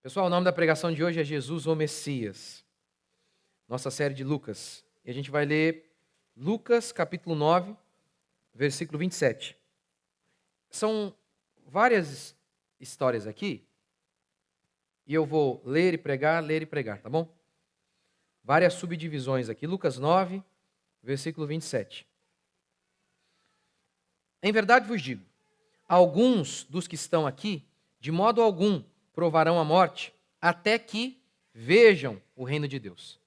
Pessoal, o nome da pregação de hoje é Jesus, o Messias. Nossa série de Lucas. E a gente vai ler Lucas, capítulo 9, versículo 27. São várias histórias aqui. E eu vou ler e pregar, tá bom? Várias subdivisões aqui. Lucas 9, versículo 27. Em verdade vos digo, alguns dos que estão aqui, de modo algum, provarão a morte, até que vejam o reino de Deus.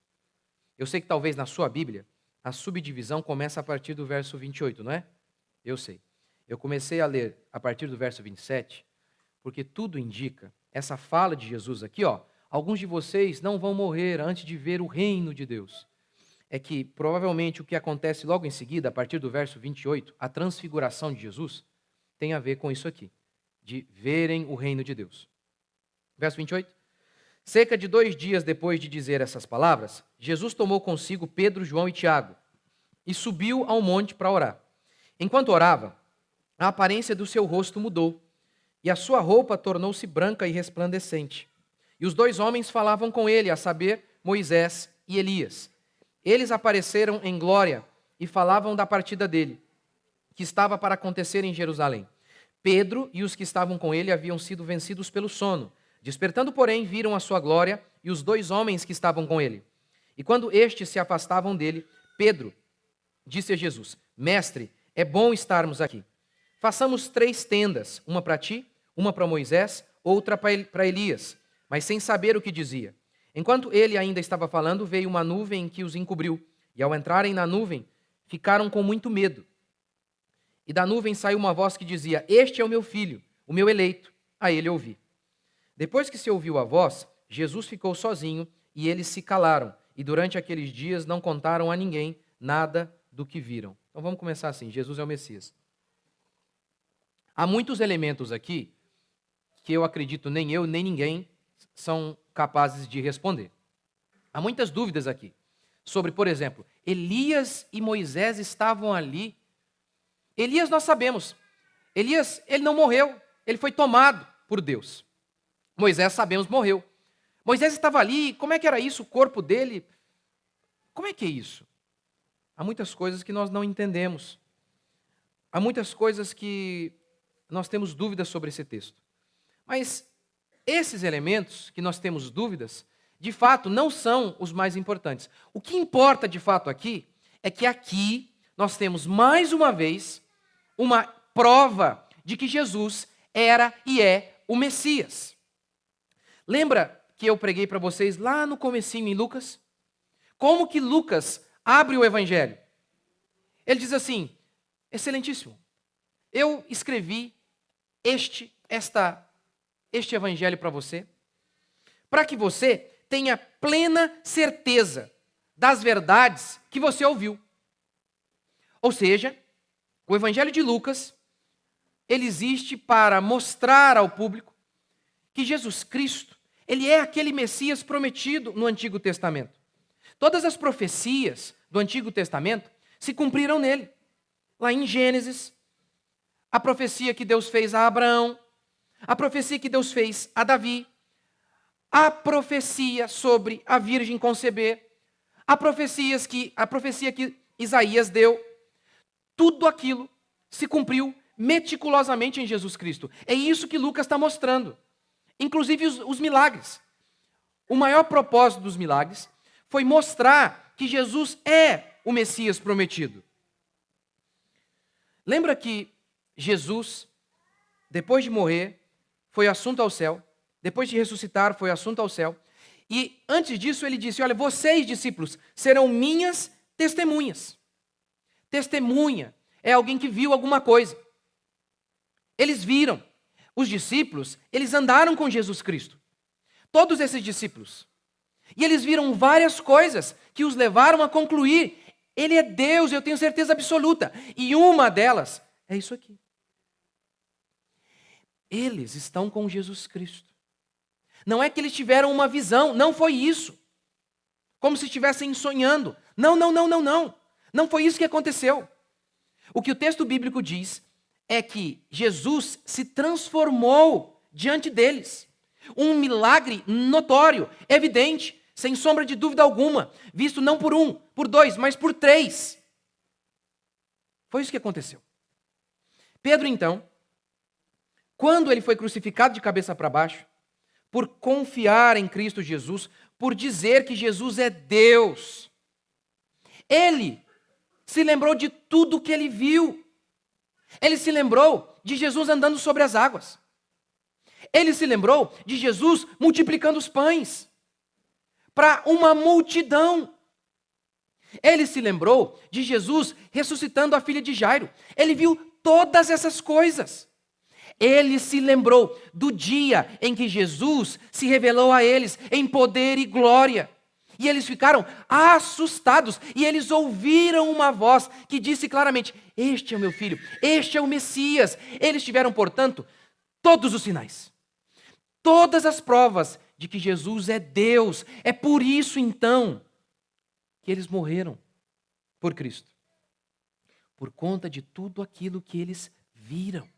Eu sei que talvez na sua Bíblia, a subdivisão começa a partir do verso 28, não é? Eu sei. Eu comecei a ler a partir do verso 27, porque tudo indica, essa fala de Jesus aqui, alguns de vocês não vão morrer antes de ver o reino de Deus. É que provavelmente o que acontece logo em seguida, a partir do verso 28, a transfiguração de Jesus, tem a ver com isso aqui, de verem o reino de Deus. Verso 28. Cerca de 2 dias depois de dizer essas palavras, Jesus tomou consigo Pedro, João e Tiago e subiu ao monte para orar. Enquanto orava, a aparência do seu rosto mudou e a sua roupa tornou-se branca e resplandecente. E os 2 homens falavam com ele, a saber, Moisés e Elias. Eles apareceram em glória e falavam da partida dele, que estava para acontecer em Jerusalém. Pedro e os que estavam com ele haviam sido vencidos pelo sono. Despertando, porém, viram a sua glória e os 2 homens que estavam com ele. E quando estes se afastavam dele, Pedro disse a Jesus: Mestre, é bom estarmos aqui. Façamos 3 tendas, uma para ti, uma para Moisés, outra para Elias. Mas sem saber o que dizia. Enquanto ele ainda estava falando, veio uma nuvem que os encobriu. E ao entrarem na nuvem, ficaram com muito medo. E da nuvem saiu uma voz que dizia: Este é o meu filho, o meu eleito. A ele ouvi. Depois que se ouviu a voz, Jesus ficou sozinho e eles se calaram. E durante aqueles dias não contaram a ninguém nada do que viram. Então vamos começar assim: Jesus é o Messias. Há muitos elementos aqui que eu acredito nem eu nem ninguém são capazes de responder. Há muitas dúvidas aqui sobre, por exemplo, Elias e Moisés estavam ali. Elias nós sabemos. Elias, ele não morreu, ele foi tomado por Deus. Moisés, sabemos, morreu. Moisés estava ali, como é que era isso, o corpo dele? Como é que é isso? Há muitas coisas que nós não entendemos. Há muitas coisas que nós temos dúvidas sobre esse texto. Mas esses elementos que nós temos dúvidas, de fato, não são os mais importantes. O que importa, de fato, aqui, é que aqui nós temos, mais uma vez, uma prova de que Jesus era e é o Messias. Lembra que eu preguei para vocês lá no comecinho em Lucas? Como que Lucas abre o Evangelho? Ele diz assim: Excelentíssimo, eu escrevi este Evangelho para você, para que você tenha plena certeza das verdades que você ouviu. Ou seja, o Evangelho de Lucas, ele existe para mostrar ao público que Jesus Cristo, ele é aquele Messias prometido no Antigo Testamento. Todas as profecias do Antigo Testamento se cumpriram nele. Lá em Gênesis, a profecia que Deus fez a Abraão, a profecia que Deus fez a Davi, a profecia sobre a virgem conceber, a profecia que Isaías deu, tudo aquilo se cumpriu meticulosamente em Jesus Cristo. É isso que Lucas está mostrando. Inclusive os milagres. O maior propósito dos milagres foi mostrar que Jesus é o Messias prometido. Lembra que Jesus, depois de morrer, foi assunto ao céu. Depois de ressuscitar, foi assunto ao céu. E antes disso ele disse: olha, vocês, discípulos, serão minhas testemunhas. Testemunha é alguém que viu alguma coisa. Eles viram. Os discípulos, eles andaram com Jesus Cristo. Todos esses discípulos. E eles viram várias coisas que os levaram a concluir: Ele é Deus, eu tenho certeza absoluta. E uma delas é isso aqui. Eles estão com Jesus Cristo. Não é que eles tiveram uma visão, não foi isso. Como se estivessem sonhando. Não. Não foi isso que aconteceu. O que o texto bíblico diz é que Jesus se transformou diante deles. Um milagre notório, evidente, sem sombra de dúvida alguma, visto não por um, por dois, mas por três. Foi isso que aconteceu. Pedro, então, quando ele foi crucificado de cabeça para baixo, por confiar em Cristo Jesus, por dizer que Jesus é Deus, ele se lembrou de tudo que ele viu. Ele se lembrou de Jesus andando sobre as águas. Ele se lembrou de Jesus multiplicando os pães para uma multidão. Ele se lembrou de Jesus ressuscitando a filha de Jairo. Ele viu todas essas coisas. Ele se lembrou do dia em que Jesus se revelou a eles em poder e glória. E eles ficaram assustados. E eles ouviram uma voz que disse claramente: este é o meu filho, este é o Messias. Eles tiveram, portanto, todos os sinais, todas as provas de que Jesus é Deus. É por isso, então, que eles morreram por Cristo. Por conta de tudo aquilo que eles viram.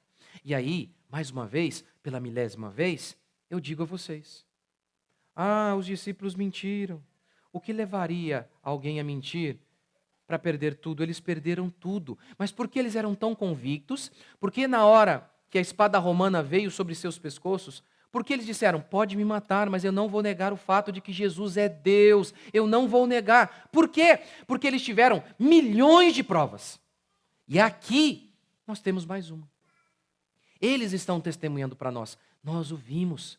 E aí, mais uma vez, pela milésima vez, eu digo a vocês: os discípulos mentiram. O que levaria alguém a mentir para perder tudo? Eles perderam tudo. Mas por que eles eram tão convictos? Porque na hora que a espada romana veio sobre seus pescoços, porque eles disseram: pode me matar, mas eu não vou negar o fato de que Jesus é Deus. Eu não vou negar. Por quê? Porque eles tiveram milhões de provas. E aqui nós temos mais uma. Eles estão testemunhando para nós. Nós o vimos.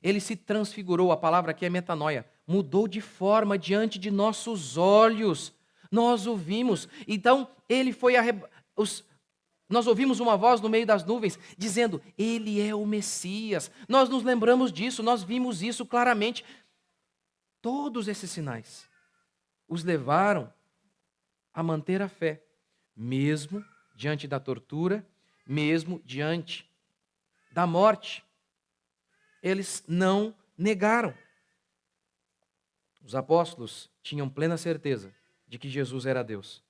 Ele se transfigurou, a palavra aqui é metanoia. Mudou de forma diante de nossos olhos. Nós o vimos. Então, ele foi nós ouvimos uma voz no meio das nuvens dizendo: ele é o Messias. Nós nos lembramos disso, nós vimos isso claramente. Todos esses sinais os levaram a manter a fé, mesmo diante da tortura, mesmo diante da morte. Eles não negaram. Os apóstolos tinham plena certeza de que Jesus era Deus.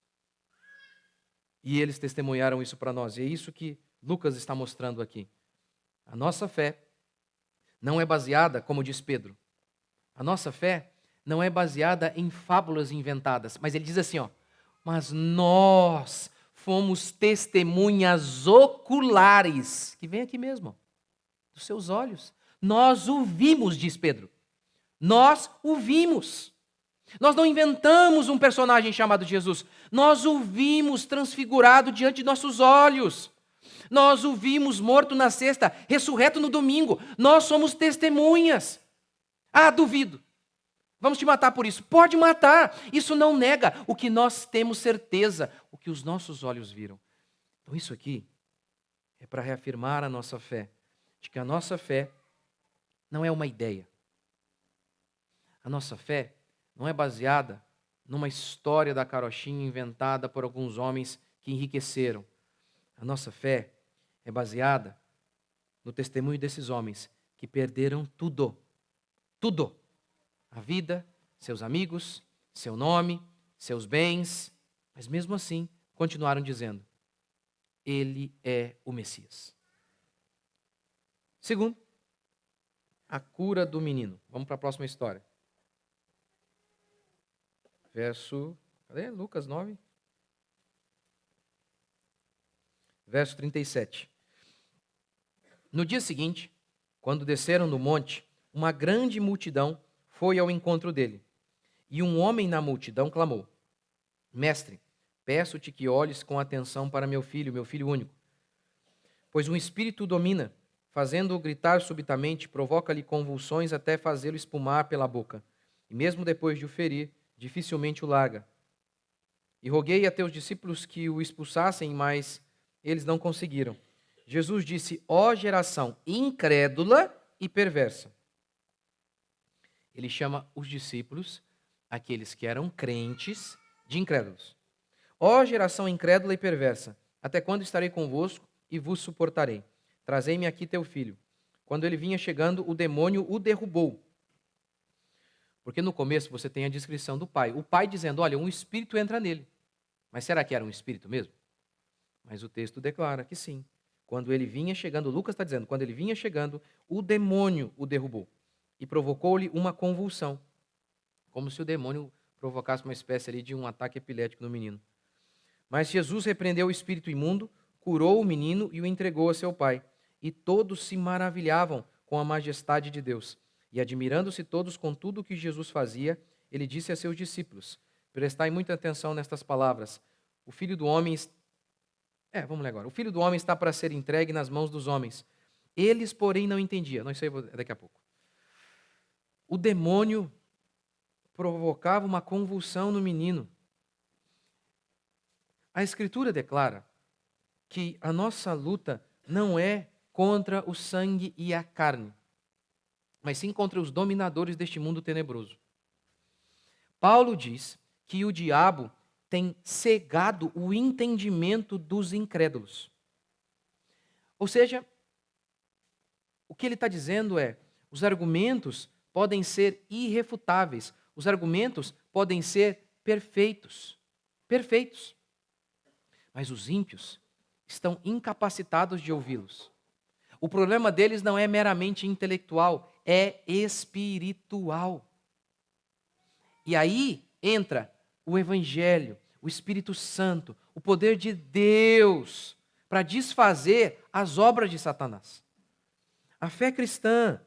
E eles testemunharam isso para nós. E é isso que Lucas está mostrando aqui. A nossa fé não é baseada, como diz Pedro, a nossa fé não é baseada em fábulas inventadas. Mas ele diz assim, mas nós fomos testemunhas oculares, que vem aqui mesmo, dos seus olhos. Nós o vimos, diz Pedro. Nós o vimos. Nós não inventamos um personagem chamado Jesus. Nós o vimos transfigurado diante de nossos olhos. Nós o vimos morto na sexta, ressurreto no domingo. Nós somos testemunhas. Duvido. Vamos te matar por isso. Pode matar. Isso não nega o que nós temos certeza, o que os nossos olhos viram. Então isso aqui é para reafirmar a nossa fé, de que a nossa fé não é uma ideia. A nossa fé não é baseada numa história da carochinha inventada por alguns homens que enriqueceram. A nossa fé é baseada no testemunho desses homens que perderam tudo. Tudo. A vida, seus amigos, seu nome, seus bens. Mas mesmo assim, continuaram dizendo: ele é o Messias. Segundo, a cura do menino. Vamos para a próxima história. Lucas 9. Verso 37. No dia seguinte, quando desceram do monte, uma grande multidão foi ao encontro dele. E um homem na multidão clamou: Mestre, peço-te que olhes com atenção para meu filho único. Pois um espírito o domina, fazendo-o gritar subitamente, provoca-lhe convulsões até fazê-lo espumar pela boca. E mesmo depois de o ferir, dificilmente o larga. E roguei a teus discípulos que o expulsassem, mas eles não conseguiram. Jesus disse: ó geração incrédula e perversa. Ele chama os discípulos, aqueles que eram crentes, de incrédulos. Ó geração incrédula e perversa, até quando estarei convosco e vos suportarei? Trazei-me aqui teu filho. Quando ele vinha chegando, o demônio o derrubou. Porque no começo você tem a descrição do pai. O pai dizendo: olha, um espírito entra nele. Mas será que era um espírito mesmo? Mas o texto declara que sim. Quando ele vinha chegando, Lucas está dizendo, quando ele vinha chegando, o demônio o derrubou e provocou-lhe uma convulsão, como se o demônio provocasse uma espécie ali de um ataque epilético no menino. Mas Jesus repreendeu o espírito imundo, curou o menino e o entregou a seu pai. E todos se maravilhavam com a majestade de Deus. E admirando-se todos com tudo o que Jesus fazia, ele disse a seus discípulos, prestai muita atenção nestas palavras, o Filho do Homem... vamos ler agora. O Filho do Homem está para ser entregue nas mãos dos homens. Eles, porém, não entendiam. Não, isso aí daqui a pouco. O demônio provocava uma convulsão no menino. A Escritura declara que a nossa luta não é contra o sangue e a carne, mas sim contra os dominadores deste mundo tenebroso. Paulo diz que o diabo tem cegado o entendimento dos incrédulos. Ou seja, o que ele está dizendo é, os argumentos podem ser irrefutáveis, os argumentos podem ser perfeitos, mas os ímpios estão incapacitados de ouvi-los. O problema deles não é meramente intelectual, é espiritual. E aí entra o Evangelho, o Espírito Santo, o poder de Deus para desfazer as obras de Satanás. A fé cristã,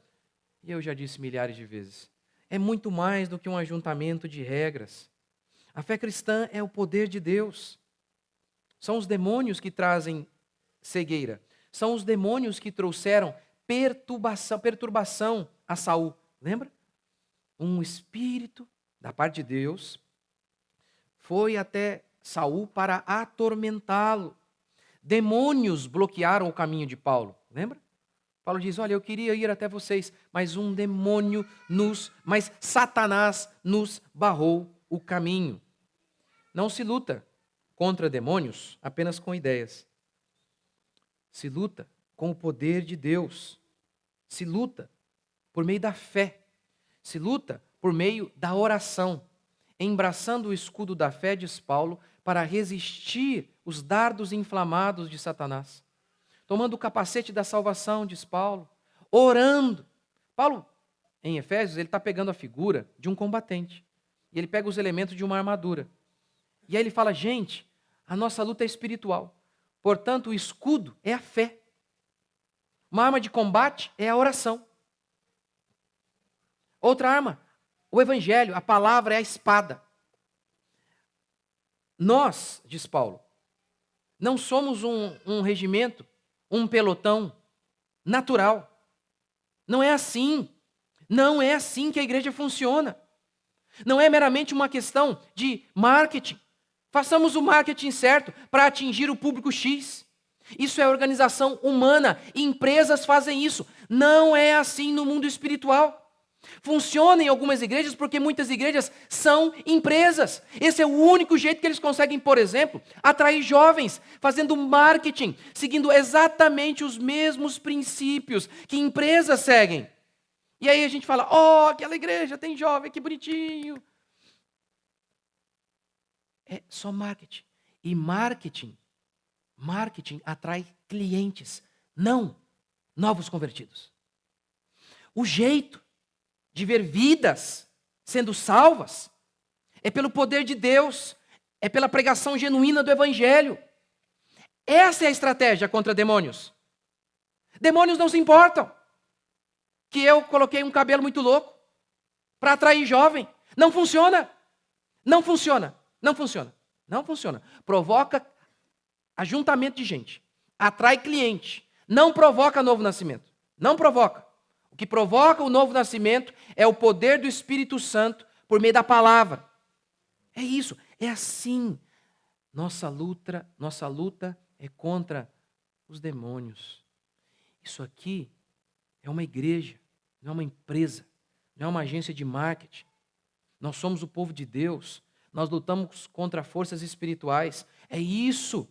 e eu já disse milhares de vezes, é muito mais do que um ajuntamento de regras. A fé cristã é o poder de Deus. São os demônios que trazem cegueira. São os demônios que trouxeram perturbação a Saul. Lembra? Um espírito da parte de Deus foi até Saul para atormentá-lo. Demônios bloquearam o caminho de Paulo. Lembra? Paulo diz, olha, eu queria ir até vocês, mas mas Satanás nos barrou o caminho. Não se luta contra demônios apenas com ideias. Se luta com o poder de Deus. Se luta por meio da fé. Se luta por meio da oração. Embraçando o escudo da fé, diz Paulo, para resistir os dardos inflamados de Satanás. Tomando o capacete da salvação, diz Paulo. Orando. Paulo, em Efésios, ele está pegando a figura de um combatente. E ele pega os elementos de uma armadura. E aí ele fala, gente, a nossa luta é espiritual. Portanto, o escudo é a fé. Uma arma de combate é a oração. Outra arma, o evangelho, a palavra é a espada. Nós, diz Paulo, não somos um regimento, um pelotão natural. Não é assim. Não é assim que a igreja funciona. Não é meramente uma questão de marketing. Façamos o marketing certo para atingir o público X. Isso é organização humana. Empresas fazem isso. Não é assim no mundo espiritual. Funciona em algumas igrejas porque muitas igrejas são empresas. Esse é o único jeito que eles conseguem, por exemplo, atrair jovens, fazendo marketing, seguindo exatamente os mesmos princípios que empresas seguem. E aí a gente fala, aquela igreja tem jovem, que bonitinho. É só marketing. E marketing atrai clientes, não novos convertidos. O jeito de ver vidas sendo salvas é pelo poder de Deus, é pela pregação genuína do Evangelho. Essa é a estratégia contra demônios. Demônios não se importam que eu coloquei um cabelo muito louco para atrair jovem. Não funciona. Não funciona. Não funciona. Não funciona. Provoca ajuntamento de gente. Atrai cliente. Não provoca novo nascimento. Não provoca. O que provoca o novo nascimento é o poder do Espírito Santo por meio da palavra. É isso. É assim. Nossa luta é contra os demônios. Isso aqui é uma igreja, não é uma empresa, não é uma agência de marketing. Nós somos o povo de Deus. Nós lutamos contra forças espirituais. É isso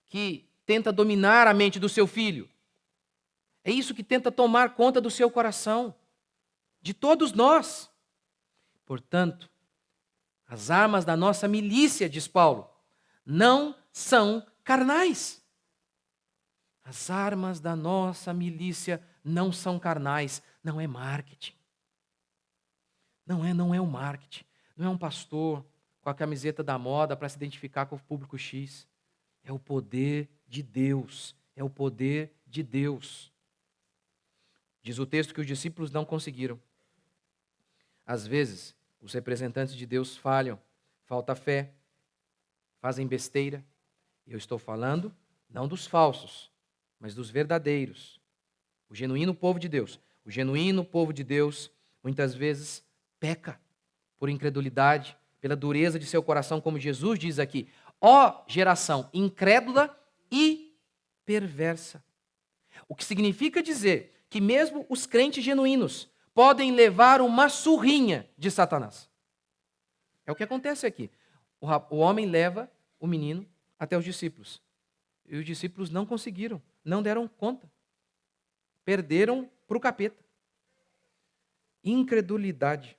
que tenta dominar a mente do seu filho. É isso que tenta tomar conta do seu coração. De todos nós. Portanto, as armas da nossa milícia, diz Paulo, não são carnais. As armas da nossa milícia não são carnais, não é marketing. Não é o marketing. Não é um pastor com a camiseta da moda para se identificar com o público X. É o poder de Deus. É o poder de Deus. Diz o texto que os discípulos não conseguiram. Às vezes, os representantes de Deus falham, falta fé, fazem besteira. Eu estou falando não dos falsos, mas dos verdadeiros. O genuíno povo de Deus. O genuíno povo de Deus muitas vezes peca por incredulidade, pela dureza de seu coração, como Jesus diz aqui. Ó geração incrédula e perversa. O que significa dizer que mesmo os crentes genuínos podem levar uma surrinha de Satanás. É o que acontece aqui. O homem leva o menino até os discípulos. E os discípulos não conseguiram, não deram conta. Perderam para o capeta. Incredulidade.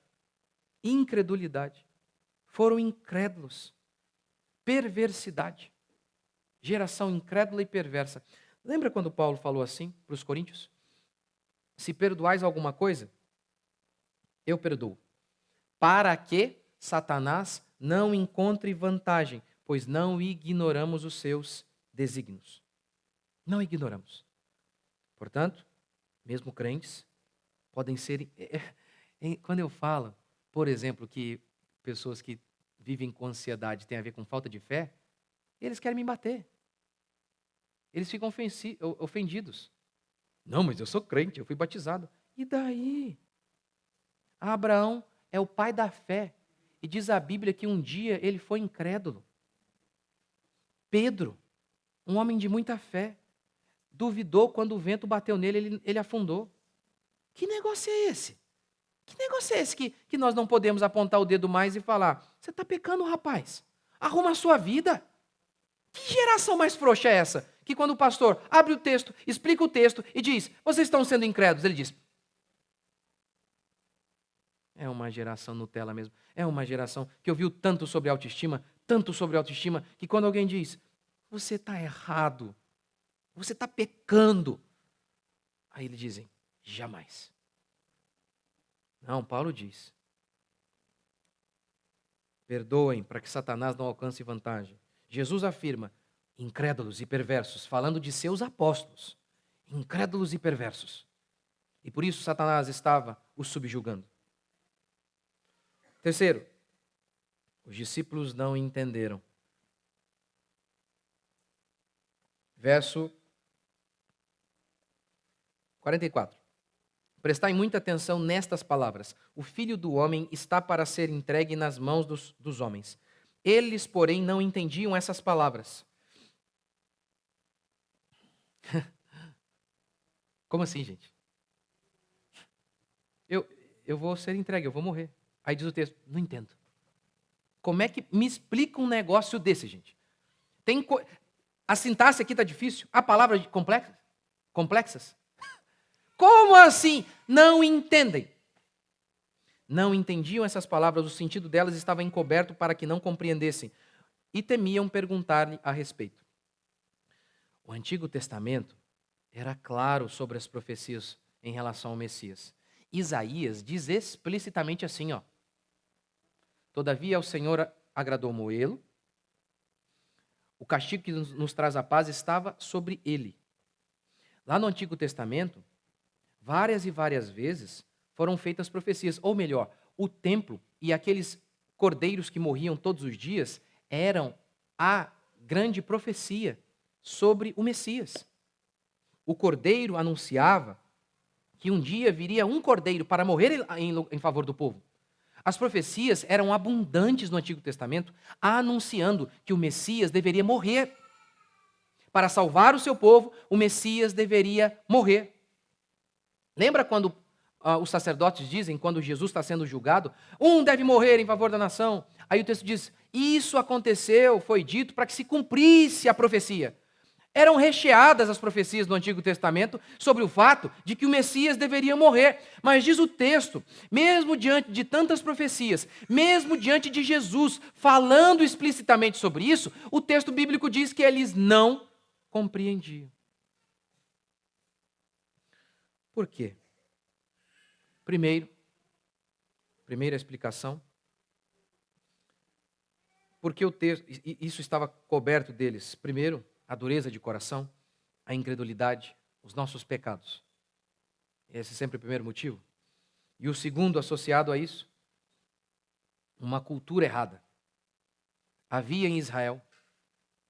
Foram incrédulos. Perversidade. Geração incrédula e perversa. Lembra quando Paulo falou assim para os coríntios? Se perdoais alguma coisa, eu perdoo. Para que Satanás não encontre vantagem, pois não ignoramos os seus desígnios. Não ignoramos. Portanto, mesmo crentes podem ser... Quando eu falo, por exemplo, que pessoas que vivem com ansiedade têm a ver com falta de fé, eles querem me bater. Eles ficam ofendidos. Não, mas eu sou crente, eu fui batizado. E daí? Abraão é o pai da fé. E diz a Bíblia que um dia ele foi incrédulo. Pedro, um homem de muita fé, duvidou quando o vento bateu nele, ele afundou. Que negócio é esse? Que negócio é esse que nós não podemos apontar o dedo mais e falar, você está pecando, rapaz? Arruma a sua vida. Que geração mais frouxa é essa? Que quando o pastor abre o texto, explica o texto e diz, vocês estão sendo incrédulos, ele diz, é uma geração Nutella mesmo. É uma geração que ouviu tanto sobre autoestima, que quando alguém diz, você está errado, você está pecando, aí eles dizem, jamais. Não, Paulo diz, perdoem para que Satanás não alcance vantagem. Jesus afirma, incrédulos e perversos, falando de seus apóstolos, incrédulos e perversos. E por isso Satanás estava os subjugando. Terceiro, os discípulos não entenderam. Verso 44. Prestai muita atenção nestas palavras. O Filho do Homem está para ser entregue nas mãos dos homens. Eles, porém, não entendiam essas palavras. Como assim, gente? Eu vou ser entregue, eu vou morrer. Aí diz o texto, não entendo. Como é que me explica um negócio desse, gente? A sintaxe aqui está difícil? A palavra complexas? Como assim? Não entendem. Não entendiam essas palavras, o sentido delas estava encoberto para que não compreendessem e temiam perguntar-lhe a respeito. O Antigo Testamento era claro sobre as profecias em relação ao Messias. Isaías diz explicitamente assim, ó. Todavia, ao Senhor agradou moê-lo, o castigo que nos traz a paz estava sobre ele. Lá no Antigo Testamento, várias e várias vezes foram feitas profecias. Ou melhor, o templo e aqueles cordeiros que morriam todos os dias eram a grande profecia sobre o Messias. O cordeiro anunciava que um dia viria um cordeiro para morrer em favor do povo. As profecias eram abundantes no Antigo Testamento, anunciando que o Messias deveria morrer. Para salvar o seu povo, o Messias deveria morrer. Lembra quando os sacerdotes dizem, quando Jesus está sendo julgado, um deve morrer em favor da nação? Aí o texto diz, isso aconteceu, foi dito para que se cumprisse a profecia. Eram recheadas as profecias do Antigo Testamento sobre o fato de que o Messias deveria morrer. Mas diz o texto, mesmo diante de tantas profecias, mesmo diante de Jesus falando explicitamente sobre isso, o texto bíblico diz que eles não compreendiam. Por quê? Primeira explicação, porque o texto, isso estava coberto deles. Primeiro, a dureza de coração, a incredulidade, os nossos pecados. Esse é sempre o primeiro motivo. E o segundo, associado a isso, uma cultura errada. Havia em Israel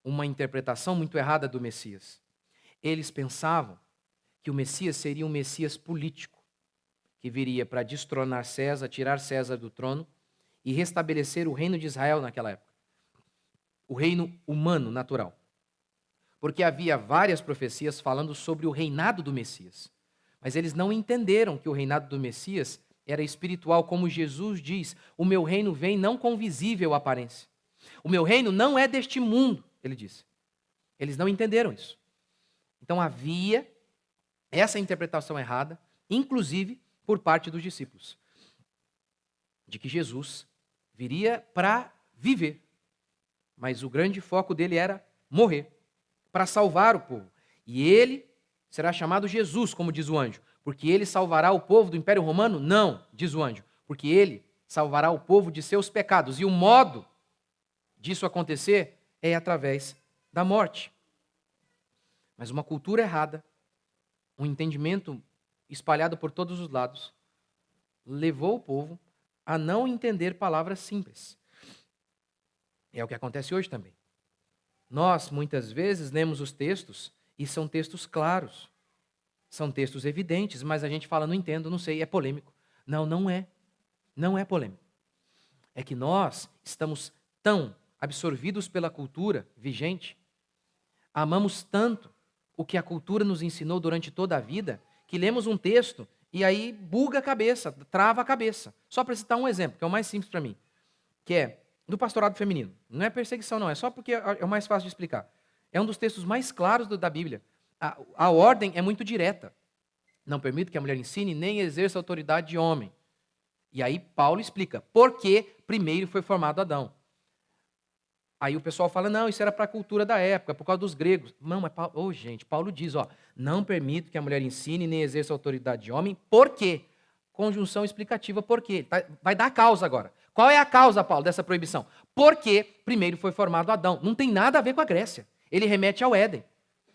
uma interpretação muito errada do Messias. Eles pensavam que o Messias seria um Messias político, que viria para destronar César, tirar César do trono e restabelecer o reino de Israel naquela época. O reino humano, natural. Porque havia várias profecias falando sobre o reinado do Messias. Mas eles não entenderam que o reinado do Messias era espiritual, como Jesus diz: o meu reino vem não com visível aparência. O meu reino não é deste mundo, ele disse. Eles não entenderam isso. Então havia essa interpretação errada, inclusive por parte dos discípulos, de que Jesus viria para viver, mas o grande foco dele era morrer, para salvar o povo. E ele será chamado Jesus, como diz o anjo, porque ele salvará o povo do Império Romano? Não, diz o anjo, porque ele salvará o povo de seus pecados. E o modo disso acontecer é através da morte. Mas uma cultura errada, um entendimento espalhado por todos os lados, levou o povo a não entender palavras simples. É o que acontece hoje também. Nós, muitas vezes, lemos os textos e são textos claros, são textos evidentes, mas a gente fala, não entendo, não sei, é polêmico. Não, não é. Não é polêmico. É que nós estamos tão absorvidos pela cultura vigente, amamos tanto o que a cultura nos ensinou durante toda a vida, que lemos um texto e aí buga a cabeça, trava a cabeça. Só para citar um exemplo, que é o mais simples para mim, que é do pastorado feminino. Não é perseguição, não, é só porque é o mais fácil de explicar. É um dos textos mais claros da Bíblia. A ordem é muito direta. Não permite que a mulher ensine nem exerça autoridade de homem. E aí Paulo explica por que primeiro foi formado Adão. Aí o pessoal fala, não, isso era para a cultura da época, por causa dos gregos. Não, mas Paulo diz, não permito que a mulher ensine nem exerça autoridade de homem, por quê? Conjunção explicativa, por quê? Vai dar a causa agora. Qual é a causa, Paulo, dessa proibição? Porque primeiro foi formado Adão. Não tem nada a ver com a Grécia. Ele remete ao Éden.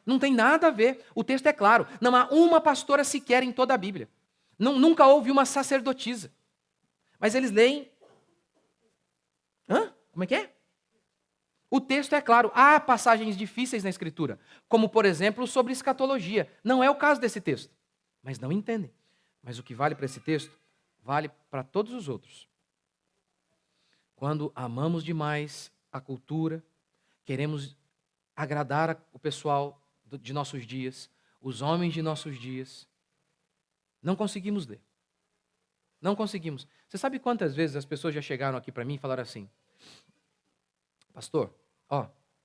Não tem nada a ver. O texto é claro. Não há uma pastora sequer em toda a Bíblia. Nunca houve uma sacerdotisa. Mas eles leem... Como é que é? O texto é claro. Há passagens difíceis na Escritura, como, por exemplo, sobre escatologia. Não é o caso desse texto. Mas não entendem. Mas o que vale para esse texto, vale para todos os outros. Quando amamos demais a cultura, queremos agradar o pessoal de nossos dias, os homens de nossos dias, não conseguimos ler. Não conseguimos. Você sabe quantas vezes as pessoas já chegaram aqui para mim e falaram assim: pastor,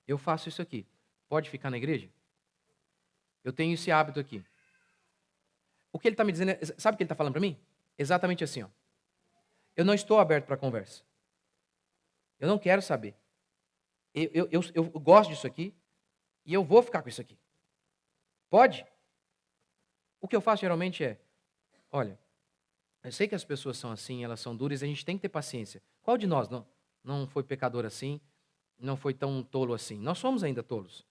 eu faço isso aqui, pode ficar na igreja? Eu tenho esse hábito aqui. O que ele está me dizendo, sabe o que ele está falando para mim? Exatamente assim, eu não estou aberto para conversa. Eu não quero saber. Eu gosto disso aqui e eu vou ficar com isso aqui. Pode? O que eu faço geralmente é, olha, eu sei que as pessoas são assim, elas são duras, a gente tem que ter paciência. Qual de nós não foi pecador assim, não foi tão tolo assim? Nós somos ainda tolos.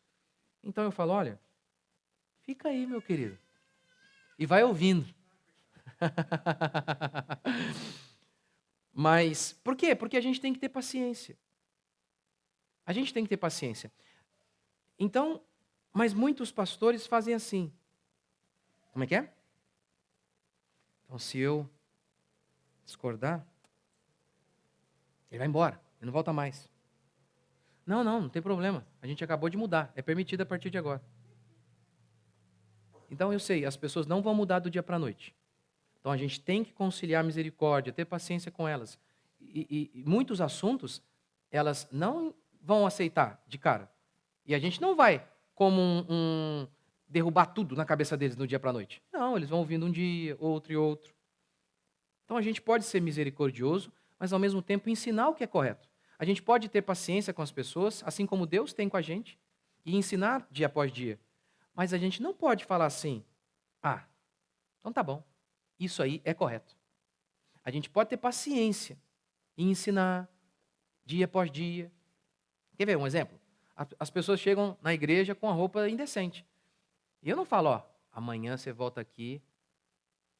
Então eu falo, olha, fica aí, meu querido, e vai ouvindo. Mas, por quê? Porque a gente tem que ter paciência. A gente tem que ter paciência. Então, mas muitos pastores fazem assim. Como é que é? Então, se eu discordar, ele vai embora, ele não volta mais. Não tem problema. A gente acabou de mudar. É permitido a partir de agora. Então, eu sei, as pessoas não vão mudar do dia para a noite. Então, a gente tem que conciliar misericórdia, ter paciência com elas. E muitos assuntos, elas não vão aceitar de cara. E a gente não vai, como derrubar tudo na cabeça deles no dia para a noite. Não, eles vão ouvindo um dia, outro e outro. Então, a gente pode ser misericordioso, mas, ao mesmo tempo, ensinar o que é correto. A gente pode ter paciência com as pessoas, assim como Deus tem com a gente, e ensinar dia após dia. Mas a gente não pode falar assim, Então tá bom. Isso aí é correto. A gente pode ter paciência e ensinar dia após dia. Quer ver um exemplo? As pessoas chegam na igreja com a roupa indecente. E eu não falo, ó, amanhã você volta aqui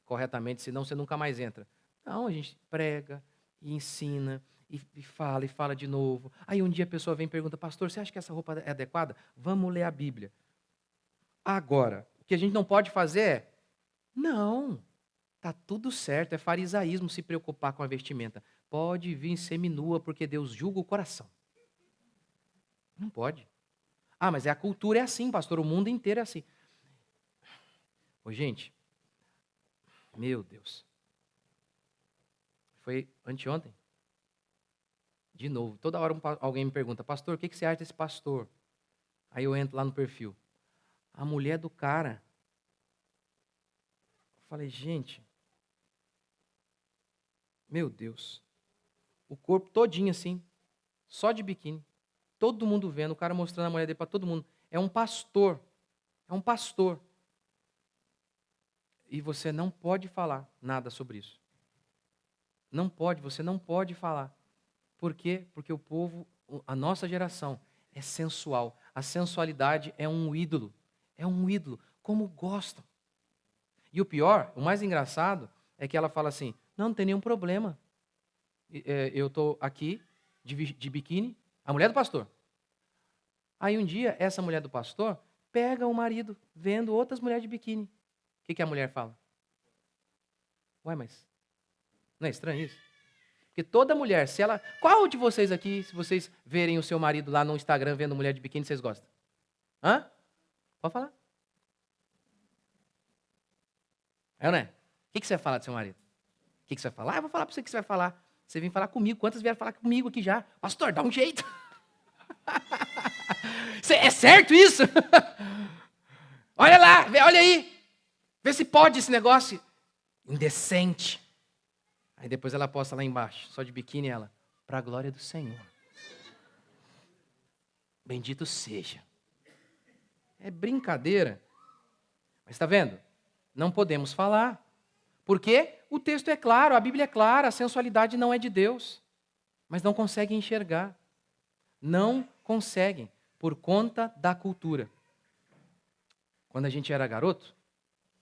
corretamente, senão você nunca mais entra. Não, a gente prega e ensina e fala de novo. Aí um dia a pessoa vem e pergunta, pastor, você acha que essa roupa é adequada? Vamos ler a Bíblia. Agora, o que a gente não pode fazer é, não, tá tudo certo, é farisaísmo se preocupar com a vestimenta. Pode vir seminua, porque Deus julga o coração. Não pode. Ah, mas a cultura é assim, pastor, o mundo inteiro é assim. Ô, gente, meu Deus. Foi anteontem? De novo, toda hora alguém me pergunta, pastor, o que você acha desse pastor? Aí eu entro lá no perfil. A mulher do cara. Eu falei, gente, meu Deus. O corpo todinho assim, só de biquíni. Todo mundo vendo, o cara mostrando a mulher dele para todo mundo. É um pastor. É um pastor. E você não pode falar nada sobre isso. Não pode, você não pode falar. Por quê? Porque o povo, a nossa geração, é sensual. A sensualidade é um ídolo. É um ídolo. Como gostam. E o pior, o mais engraçado, é que ela fala assim, não tem nenhum problema. Eu estou aqui, de biquíni, a mulher do pastor. Aí um dia, essa mulher do pastor pega o marido vendo outras mulheres de biquíni. O que a mulher fala? Ué, mas não é estranho isso? Porque toda mulher, se ela... Qual de vocês aqui, se vocês verem o seu marido lá no Instagram vendo mulher de biquíni, vocês gostam? Hã? Pode falar. É ou não é? O que você vai falar do seu marido? O que você vai falar? Eu vou falar para você o que você vai falar. Você vem falar comigo. Quantas vieram falar comigo aqui já? Pastor, dá um jeito. É certo isso? Olha lá, olha aí. Vê se pode esse negócio. Indecente. Aí depois ela posta lá embaixo, só de biquíni ela. Para a glória do Senhor. Bendito seja. É brincadeira. Mas está vendo? Não podemos falar. Por quê? O texto é claro, a Bíblia é clara, a sensualidade não é de Deus. Mas não conseguem enxergar. Não conseguem, por conta da cultura. Quando a gente era garoto,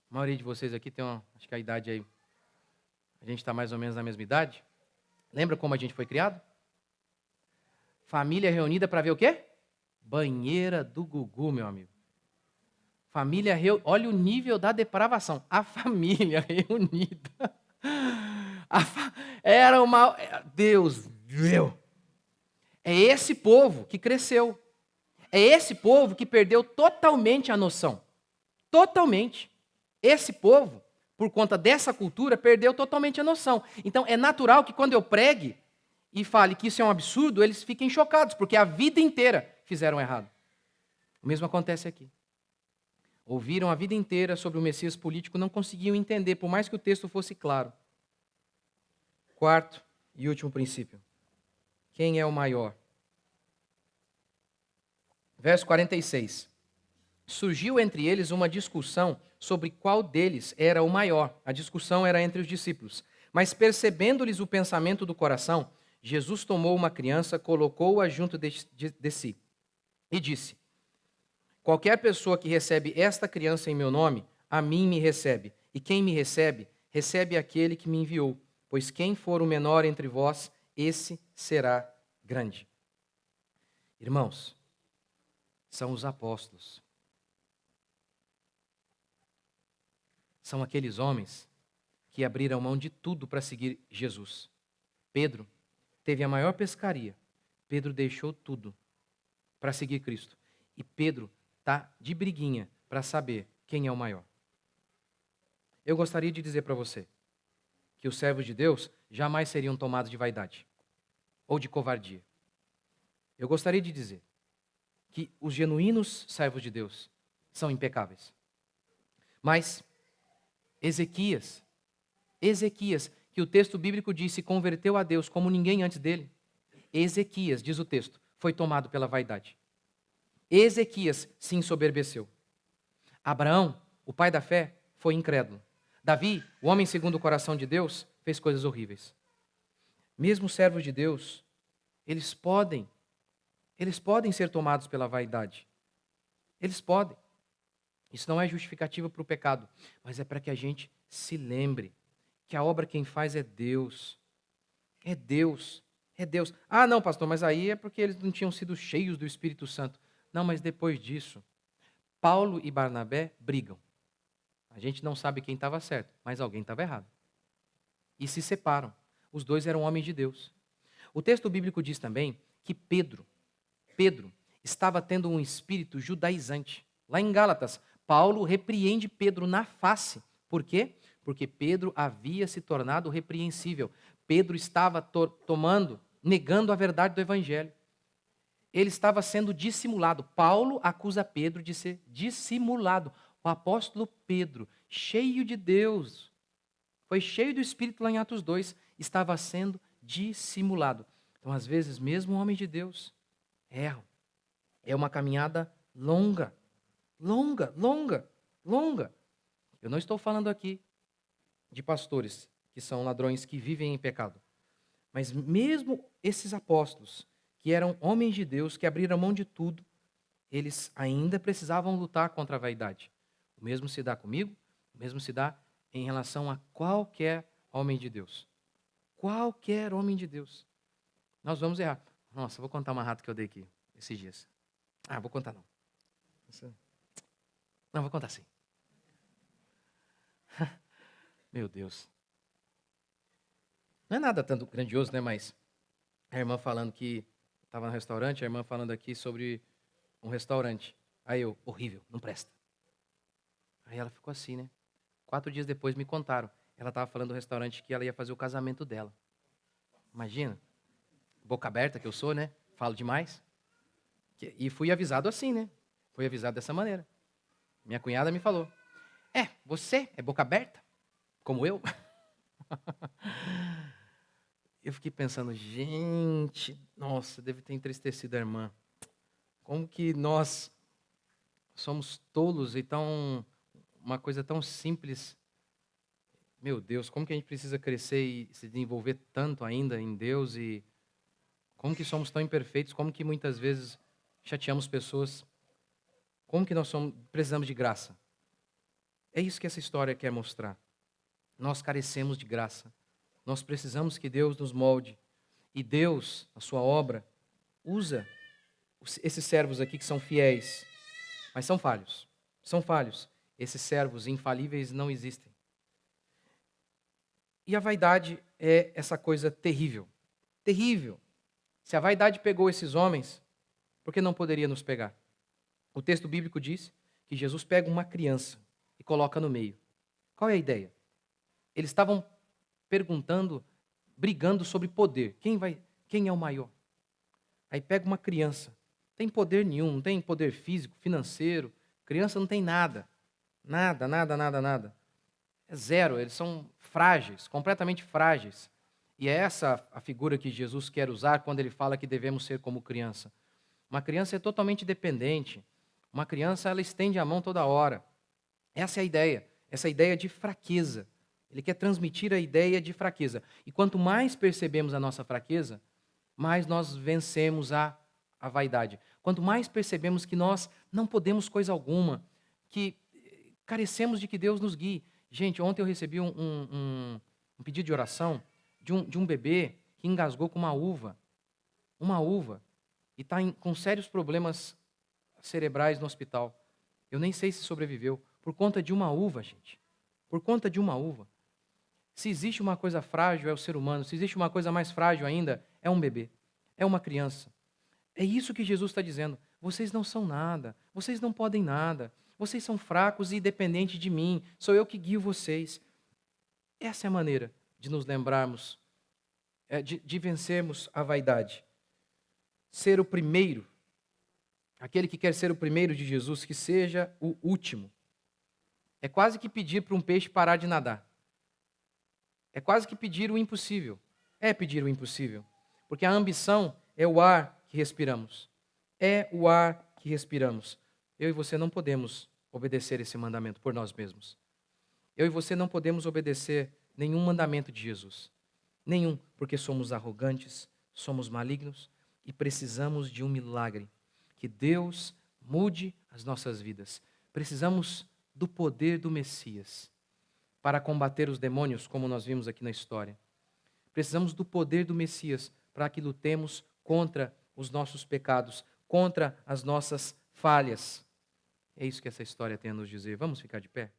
a maioria de vocês aqui tem acho que a idade aí, a gente está mais ou menos na mesma idade. Lembra como a gente foi criado? Família reunida para ver o quê? Banheira do Gugu, meu amigo. Família olha o nível da depravação. A família reunida. Era uma... Deus meu. É esse povo que cresceu. É esse povo que perdeu totalmente a noção. Totalmente. Esse povo, por conta dessa cultura, perdeu totalmente a noção. Então, é natural que quando eu pregue e fale que isso é um absurdo, eles fiquem chocados, porque a vida inteira fizeram errado. O mesmo acontece aqui. Ouviram a vida inteira sobre o Messias político, não conseguiam entender, por mais que o texto fosse claro. Quarto e último princípio. Quem é o maior? Verso 46. Surgiu entre eles uma discussão sobre qual deles era o maior. A discussão era entre os discípulos. Mas percebendo-lhes o pensamento do coração, Jesus tomou uma criança, colocou-a junto de si e disse: qualquer pessoa que recebe esta criança em meu nome, a mim me recebe. E quem me recebe, recebe aquele que me enviou. Pois quem for o menor entre vós, esse será grande. Irmãos, são os apóstolos. São aqueles homens que abriram mão de tudo para seguir Jesus. Pedro teve a maior pescaria. Pedro deixou tudo para seguir Cristo. E Pedro está de briguinha para saber quem é o maior. Eu gostaria de dizer para você que os servos de Deus jamais seriam tomados de vaidade ou de covardia. Eu gostaria de dizer que os genuínos servos de Deus são impecáveis. Mas Ezequias, que o texto bíblico diz se converteu a Deus como ninguém antes dele. Ezequias, diz o texto, foi tomado pela vaidade. Ezequias se ensoberbeceu. Abraão, o pai da fé, foi incrédulo. Davi, o homem segundo o coração de Deus, fez coisas horríveis. Mesmo os servos de Deus, eles podem ser tomados pela vaidade. Eles podem. Isso não é justificativa para o pecado, mas é para que a gente se lembre que a obra quem faz é Deus. É Deus. É Deus. Ah, não, pastor, mas aí é porque eles não tinham sido cheios do Espírito Santo. Não, mas depois disso, Paulo e Barnabé brigam. A gente não sabe quem estava certo, mas alguém estava errado. E se separam. Os dois eram homens de Deus. O texto bíblico diz também que Pedro estava tendo um espírito judaizante. Lá em Gálatas, Paulo repreende Pedro na face. Por quê? Porque Pedro havia se tornado repreensível. Pedro estava negando a verdade do evangelho. Ele estava sendo dissimulado. Paulo acusa Pedro de ser dissimulado. O apóstolo Pedro, cheio de Deus, foi cheio do Espírito lá em Atos 2, estava sendo dissimulado. Então, às vezes, mesmo um homem de Deus erram. É uma caminhada longa. Eu não estou falando aqui de pastores que são ladrões que vivem em pecado. Mas mesmo esses apóstolos, que eram homens de Deus, que abriram mão de tudo, eles ainda precisavam lutar contra a vaidade. O mesmo se dá comigo, o mesmo se dá em relação a qualquer homem de Deus. Qualquer homem de Deus. Nós vamos errar. Nossa, vou contar uma rata que eu dei aqui esses dias. Ah, vou contar não. Não, vou contar sim. Meu Deus. Não é nada tanto grandioso, né? Mas a irmã falando que estava no restaurante, a irmã falando aqui sobre um restaurante. Aí eu, horrível, não presta. Aí ela ficou assim, né? 4 dias depois me contaram. Ela estava falando do restaurante que ela ia fazer o casamento dela. Imagina. Boca aberta que eu sou, né? Falo demais. E fui avisado assim, né? Fui avisado dessa maneira. Minha cunhada me falou. Você é boca aberta? Como eu? Eu fiquei pensando, gente, nossa, deve ter entristecido a irmã. Como que nós somos tolos e uma coisa tão simples. Meu Deus, como que a gente precisa crescer e se desenvolver tanto ainda em Deus e como que somos tão imperfeitos, como que muitas vezes chateamos pessoas, como que nós precisamos de graça. É isso que essa história quer mostrar. Nós carecemos de graça. Nós precisamos que Deus nos molde. E Deus, a sua obra, usa esses servos aqui que são fiéis, mas são falhos. São falhos. Esses servos infalíveis não existem. E a vaidade é essa coisa terrível. Terrível. Se a vaidade pegou esses homens, por que não poderia nos pegar? O texto bíblico diz que Jesus pega uma criança e coloca no meio. Qual é a ideia? Eles estavam brigando sobre poder. Quem é o maior? Aí pega uma criança. Não tem poder nenhum, não tem poder físico, financeiro. Criança não tem nada. Nada. É zero, eles são frágeis, completamente frágeis. E é essa a figura que Jesus quer usar quando ele fala que devemos ser como criança. Uma criança é totalmente dependente. Uma criança, ela estende a mão toda hora. Essa é a ideia, essa ideia de fraqueza. Ele quer transmitir a ideia de fraqueza. E quanto mais percebemos a nossa fraqueza, mais nós vencemos a vaidade. Quanto mais percebemos que nós não podemos coisa alguma, que carecemos de que Deus nos guie. Gente, ontem eu recebi um pedido de oração de um bebê que engasgou com uma uva. Uma uva. E está com sérios problemas cerebrais no hospital. Eu nem sei se sobreviveu. Por conta de uma uva, gente. Por conta de uma uva. Se existe uma coisa frágil, é o ser humano. Se existe uma coisa mais frágil ainda, é um bebê. É uma criança. É isso que Jesus está dizendo. Vocês não são nada. Vocês não podem nada. Vocês são fracos e dependentes de mim. Sou eu que guio vocês. Essa é a maneira de nos lembrarmos, de vencermos a vaidade. Ser o primeiro. Aquele que quer ser o primeiro de Jesus, que seja o último. É quase que pedir para um peixe parar de nadar. É quase que pedir o impossível. É pedir o impossível. Porque a ambição é o ar que respiramos. É o ar que respiramos. Eu e você não podemos obedecer esse mandamento por nós mesmos. Eu e você não podemos obedecer nenhum mandamento de Jesus. Nenhum, porque somos arrogantes, somos malignos e precisamos de um milagre. Que Deus mude as nossas vidas. Precisamos do poder do Messias para combater os demônios, como nós vimos aqui na história. Precisamos do poder do Messias para que lutemos contra os nossos pecados, contra as nossas falhas. É isso que essa história tem a nos dizer. Vamos ficar de pé?